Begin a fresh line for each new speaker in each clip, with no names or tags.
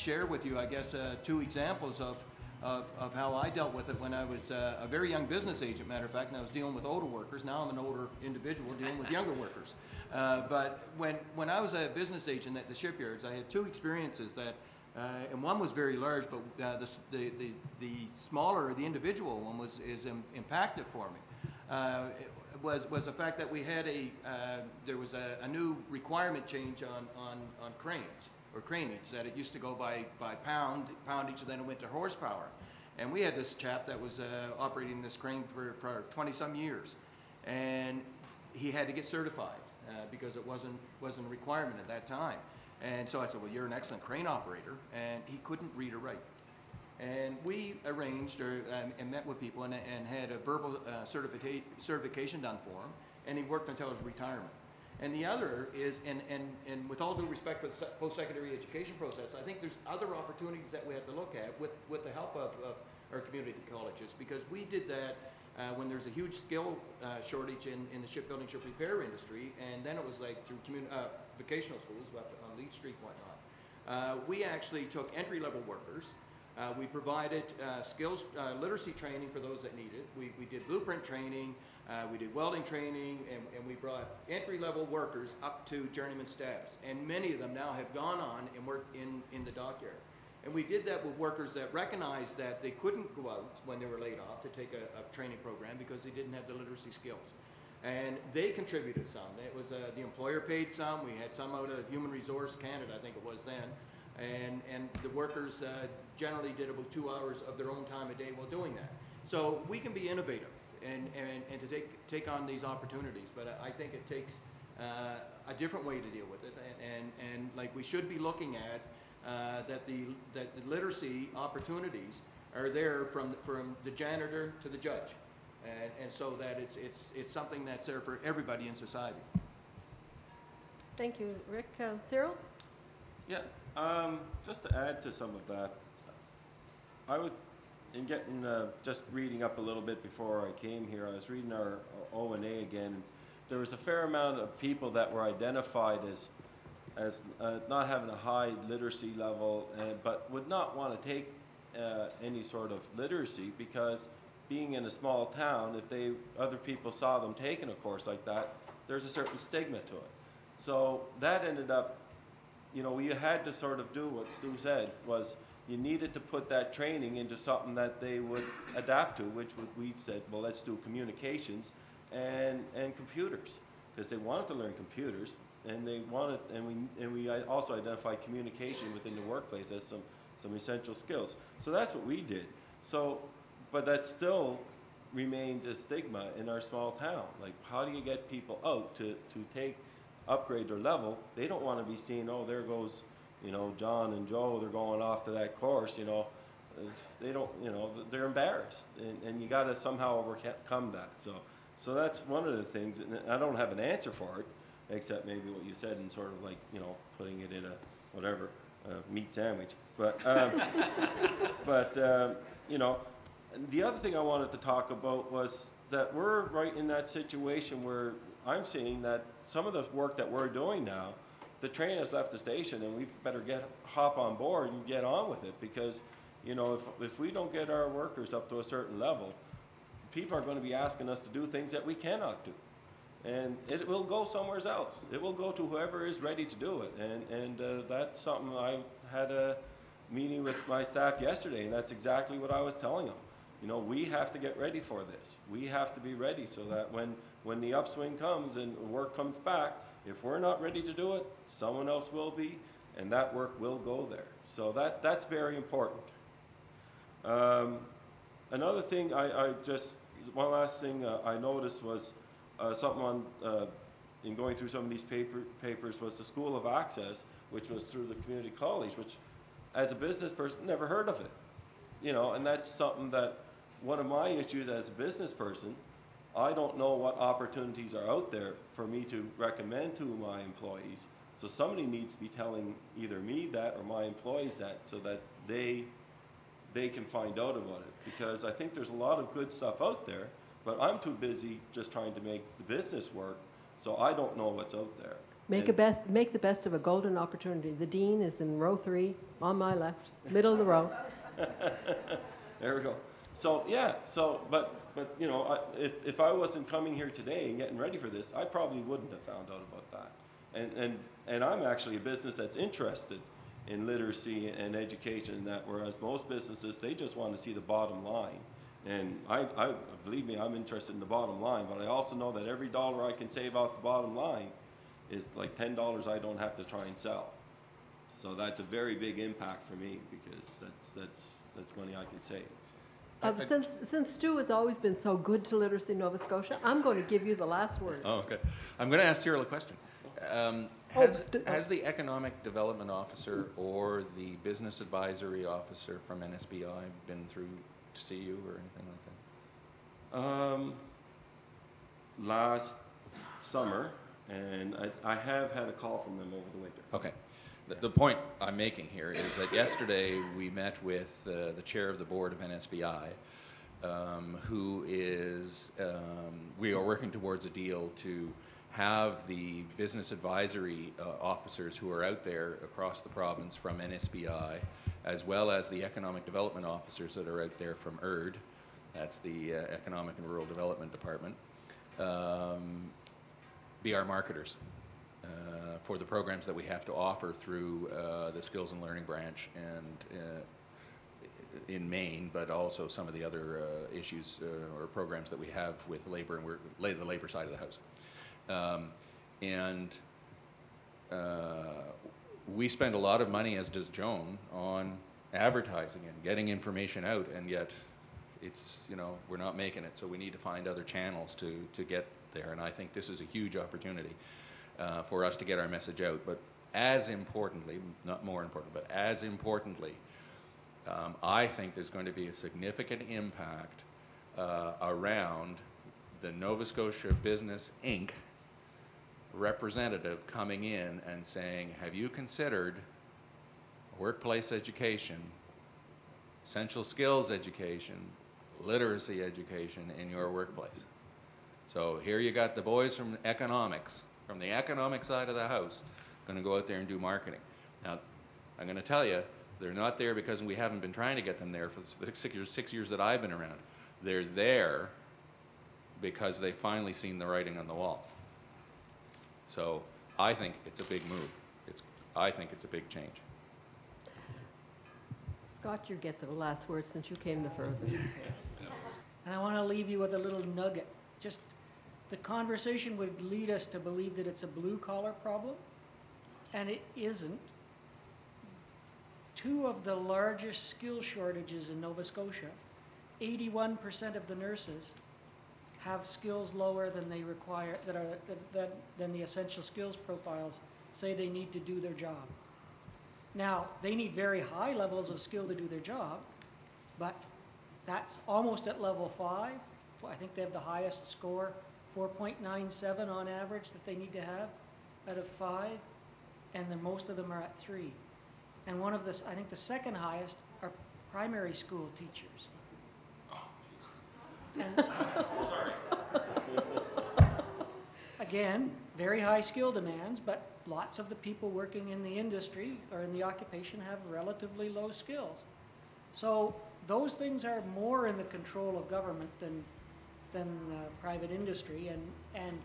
share with you, I guess, two examples of how I dealt with it when I was a very young business agent, matter of fact, and I was dealing with older workers. Now I'm an older individual dealing with younger workers. But when I was a business agent at the shipyards, I had two experiences that, and one was very large, but the smaller, the individual one is impactful for me. Was the fact that we had there was a new requirement change on cranes, or craneage, that it used to go by poundage, and then it went to horsepower. And we had this chap that was operating this crane for 20-some years, and he had to get certified because it wasn't a requirement at that time. And so I said, well, you're an excellent crane operator, and he couldn't read or write. And we arranged and met with people and had a verbal certification done for him, and he worked until his retirement. And the other is, and with all due respect for the post-secondary education process, I think there's other opportunities that we have to look at with the help of our community colleges, because we did that when there's a huge skill shortage in the shipbuilding, ship repair industry, and then it was like through vocational schools up on Lead Street and whatnot. We actually took entry-level workers. We provided skills literacy training for those that needed. We did blueprint training, we did welding training, and we brought entry-level workers up to journeyman status. And many of them now have gone on and worked in the dockyard. And we did that with workers that recognized that they couldn't go out when they were laid off to take a training program because they didn't have the literacy skills. And they contributed some. It was the employer paid some. We had some out of Human Resource Canada, I think it was then. And the workers generally did about 2 hours of their own time a day while doing that. So we can be innovative and to take on these opportunities, but I think it takes a different way to deal with it, and like we should be looking at that the literacy opportunities are there from the janitor to the judge, and so that it's something that's there for everybody in society.
Thank you, Rick. Cyril?
Yeah. Just to add to some of that, I was just reading up a little bit before I came here. I was reading our O&A again. There was a fair amount of people that were identified as not having a high literacy level, but would not want to take any sort of literacy, because being in a small town, if other people saw them taking a course like that, there's a certain stigma to it. So that ended up, you had to sort of do what Stu said, was you needed to put that training into something that they would adapt to, which we said, well, let's do communications and computers, because they wanted to learn computers, and we also identified communication within the workplace as some essential skills. So that's what we did. So, but that still remains a stigma in our small town. Like, how do you get people out to upgrade their level? They don't want to be seen, oh, there goes, John and Joe, they're going off to that course, they don't, they're embarrassed, and you got to somehow overcome that. So that's one of the things, and I don't have an answer for it, except maybe what you said, and sort of like, putting it in a whatever meat sandwich. But the other thing I wanted to talk about was that we're right in that situation where I'm seeing that some of the work that we're doing now, the train has left the station, and we better hop on board and get on with it, because if we don't get our workers up to a certain level, people are going to be asking us to do things that we cannot do, and it will go somewhere else. It will go to whoever is ready to do it, and that's something. I had a meeting with my staff yesterday, and that's exactly what I was telling them. We have to get ready for this. We have to be ready so that when the upswing comes and work comes back, if we're not ready to do it, someone else will be, and that work will go there. So that's very important. Another thing, one last thing I noticed was something on, in going through some of these papers, was the School of Access, which was through the community college, which as a business person, never heard of it. And that's something that, one of my issues as a business person, I don't know what opportunities are out there for me to recommend to my employees. So somebody needs to be telling either me that or my employees that, so that they can find out about it. Because I think there's a lot of good stuff out there, but I'm too busy just trying to make the business work, so I don't know what's out there.
Make the best of a golden opportunity. The dean is in row 3, on my left, middle of the row.
There we go. So yeah, but you know, if I wasn't coming here today and getting ready for this, I probably wouldn't have found out about that. And I'm actually a business that's interested in literacy and education, and that whereas most businesses, they just want to see the bottom line. And I believe me, I'm interested in the bottom line, but I also know that every dollar I can save off the bottom line is like $10 I don't have to try and sell. So that's a very big impact for me, because that's money I can save.
Since Stu has always been so good to Literacy Nova Scotia, I'm going to give you the last word.
Oh, okay. I'm going to ask Cyril a question. Has the Economic Development Officer or the Business Advisory Officer from NSBI been through to see you or anything like that?
Last summer, and I have had a call from them over the winter.
Okay. The point I'm making here is that yesterday we met with the chair of the board of NSBI, who is, we are working towards a deal to have the business advisory officers who are out there across the province from NSBI, as well as the economic development officers that are out there from ERD, that's the Economic and Rural Development Department, be our marketers for the programs that we have to offer through the Skills and Learning branch and in Maine, but also some of the other issues or programs that we have with labor and the labor side of the house. We spend a lot of money, as does Joan, on advertising and getting information out, and yet it's, you know, we're not making it, so we need to find other channels to get there, and I think this is a huge opportunity for us to get our message out. But as importantly, not more important, but as importantly, I think there's going to be a significant impact around the Nova Scotia Business Inc. representative coming in and saying, have you considered workplace education, essential skills education, literacy education in your workplace? So here you got the boys from economics, from the economic side of the house, going to go out there and do marketing. Now, I'm going to tell you, they're not there because we haven't been trying to get them there for the 6 years that I've been around. They're there because they've finally seen the writing on the wall. So I think it's a big move. I think it's a big change.
Scott, you get the last word since you came the furthest.
And I want to leave you with a little nugget. Just the conversation would lead us to believe that it's a blue-collar problem, and it isn't. 2 of the largest skill shortages in Nova Scotia, 81% of the nurses have skills lower than they require, than the essential skills profiles say they need to do their job. Now, they need very high levels of skill to do their job, but that's almost at level 5. I think they have the highest score, 4.97 on average that they need to have out of 5, and then most of them are at 3. And one of the, I think the second highest are primary school teachers. And again, very high skill demands, but lots of the people working in the industry or in the occupation have relatively low skills. So those things are more in the control of government than private industry, and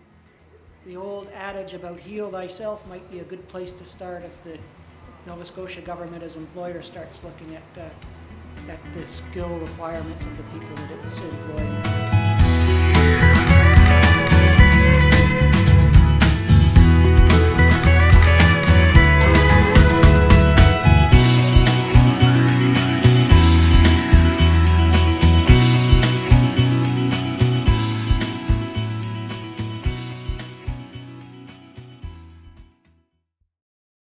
the old adage about heal thyself might be a good place to start if the Nova Scotia government as employer starts looking at the skill requirements of the people that it's employing.